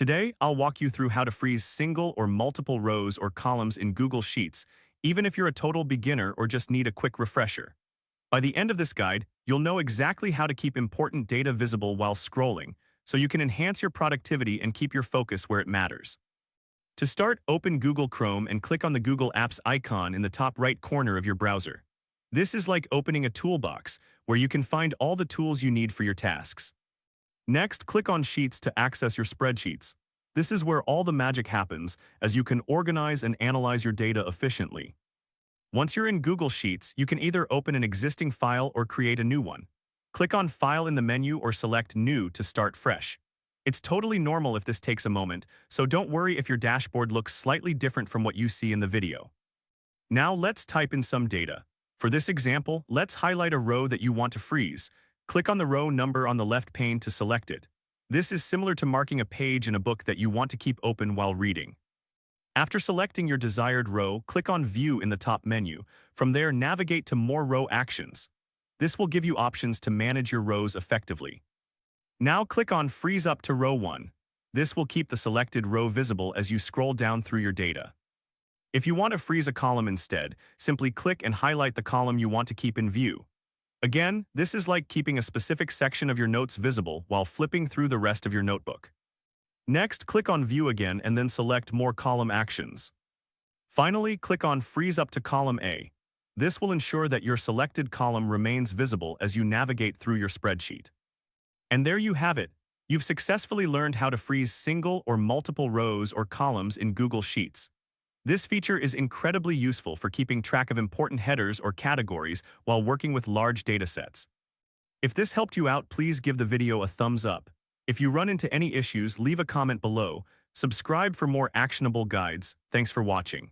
Today, I'll walk you through how to freeze single or multiple rows or columns in Google Sheets, even if you're a total beginner or just need a quick refresher. By the end of this guide, you'll know exactly how to keep important data visible while scrolling, so you can enhance your productivity and keep your focus where it matters. To start, open Google Chrome and click on the Google Apps icon in the top right corner of your browser. This is like opening a toolbox, where you can find all the tools you need for your tasks. Next, click on Sheets to access your spreadsheets. This is where all the magic happens, as you can organize and analyze your data efficiently. Once you're in Google Sheets, you can either open an existing file or create a new one. Click on File in the menu or select New to start fresh. It's totally normal if this takes a moment, so don't worry if your dashboard looks slightly different from what you see in the video. Now let's type in some data. For this example, let's highlight a row that you want to freeze. Click on the row number on the left pane to select it. This is similar to marking a page in a book that you want to keep open while reading. After selecting your desired row, click on View in the top menu. From there, navigate to More Row Actions. This will give you options to manage your rows effectively. Now click on Freeze up to row 1. This will keep the selected row visible as you scroll down through your data. If you want to freeze a column instead, simply click and highlight the column you want to keep in view. Again, this is like keeping a specific section of your notes visible while flipping through the rest of your notebook. Next, click on View again and then select More Column Actions. Finally, click on Freeze up to column A. This will ensure that your selected column remains visible as you navigate through your spreadsheet. And there you have it. You've successfully learned how to freeze single or multiple rows or columns in Google Sheets. This feature is incredibly useful for keeping track of important headers or categories while working with large datasets. If this helped you out, please give the video a thumbs up. If you run into any issues, leave a comment below. Subscribe for more actionable guides. Thanks for watching.